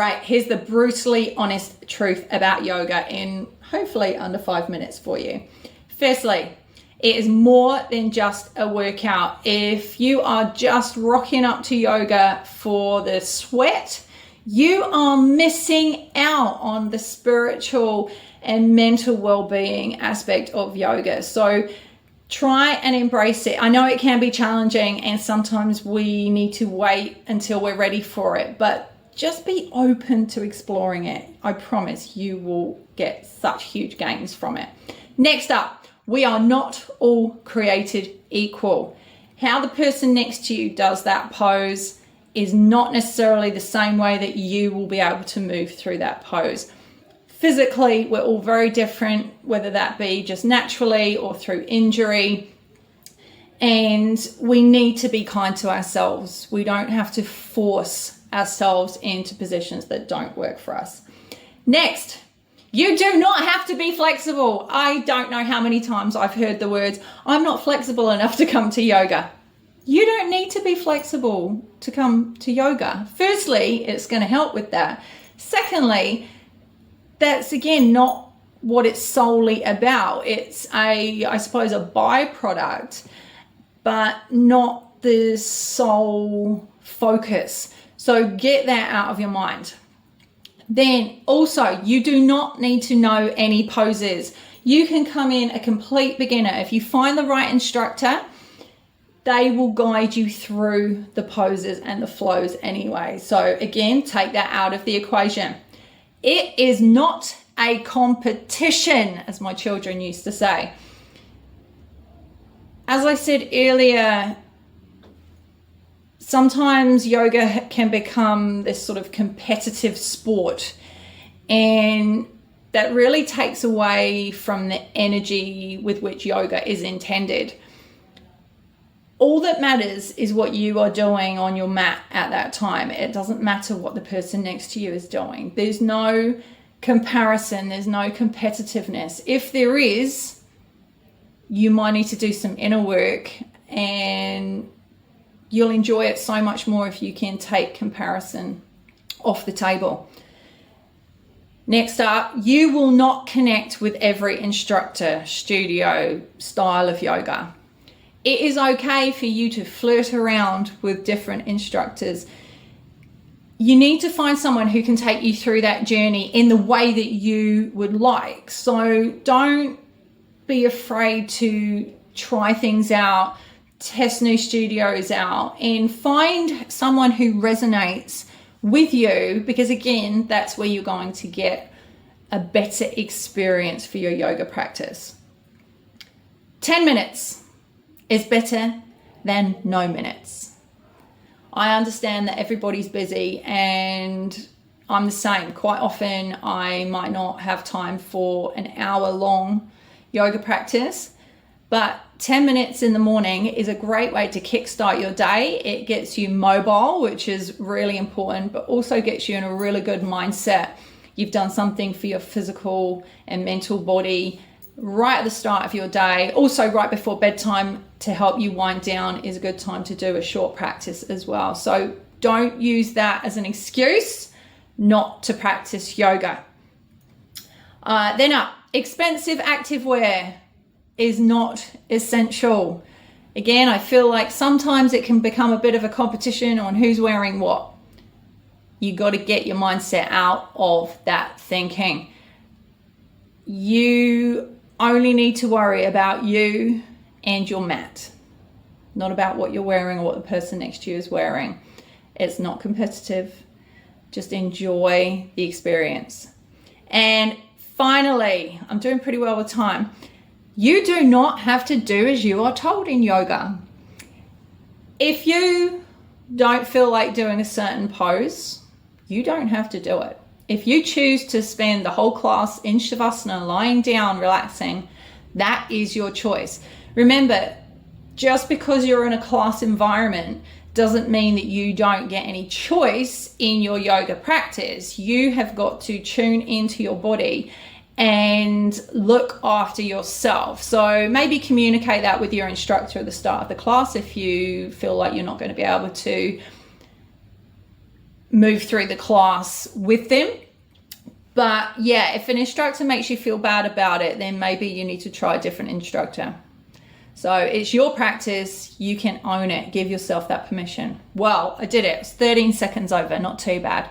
Right, here's the brutally honest truth about yoga in hopefully under 5 minutes for you. Firstly, it is more than just a workout. If you are just rocking up to yoga for the sweat, you are missing out on the spiritual and mental well-being aspect of yoga. So try and embrace it. I know it can be challenging and sometimes we need to wait until we're ready for it, but just be open to exploring it. I promise you will get such huge gains from it. Next up, we are not all created equal. How the person next to you does that pose is not necessarily the same way that you will be able to move through that pose. Physically, we're all very different, whether that be just naturally or through injury. And we need to be kind to ourselves. We don't have to force ourselves into positions that don't work for us. Next, you do not have to be flexible. I don't know how many times I've heard the words, I'm not flexible enough to come to yoga. You don't need to be flexible to come to yoga. Firstly, it's going to help with that. Secondly, that's again not what it's solely about. It's I suppose a byproduct, but not the sole focus. So get that out of your mind. Then also, you do not need to know any poses. You can come in a complete beginner. If you find the right instructor, they will guide you through the poses and the flows anyway. So again, take that out of the equation. It is not a competition, as my children used to say. As I said earlier, sometimes yoga can become this sort of competitive sport, and that really takes away from the energy with which yoga is intended. All that matters is what you are doing on your mat at that time. It doesn't matter what the person next to you is doing. There's no comparison, there's no competitiveness. If there is, you might need to do some inner work, and you'll enjoy it so much more if you can take comparison off the table. Next up, you will not connect with every instructor, studio, style of yoga. It is okay for you to flirt around with different instructors. You need to find someone who can take you through that journey in the way that you would like. So don't be afraid to try things out, test new studios out, and find someone who resonates with you, because again, that's where you're going to get a better experience for your yoga practice. 10 minutes is better than no minutes. I understand that everybody's busy, and I'm the same. Quite often I might not have time for an hour-long yoga practice, but 10 minutes in the morning is a great way to kickstart your day. It gets you mobile, which is really important, but also gets you in a really good mindset. You've done something for your physical and mental body right at the start of your day. Also, right before bedtime, to help you wind down, is a good time to do a short practice as well. So don't use that as an excuse not to practice yoga. Then up, expensive activewear is not essential. Again, I feel like sometimes it can become a bit of a competition on who's wearing what. You got to get your mindset out of that thinking. You only need to worry about you and your mat, not about what you're wearing or what the person next to you is wearing. It's not competitive. Just enjoy the experience. And finally, I'm doing pretty well with time. You do not have to do as you are told in yoga. If you don't feel like doing a certain pose, you don't have to do it. If you choose to spend the whole class in Shavasana, lying down, relaxing, that is your choice. Remember, just because you're in a class environment doesn't mean that you don't get any choice in your yoga practice. You have got to tune into your body and look after yourself. So maybe communicate that with your instructor at the start of the class if you feel like you're not going to be able to move through the class with them. But yeah, if an instructor makes you feel bad about it, then maybe you need to try a different instructor. So it's your practice. You can own it. Give yourself that permission. Well, I did it. It was 13 seconds over. Not too bad.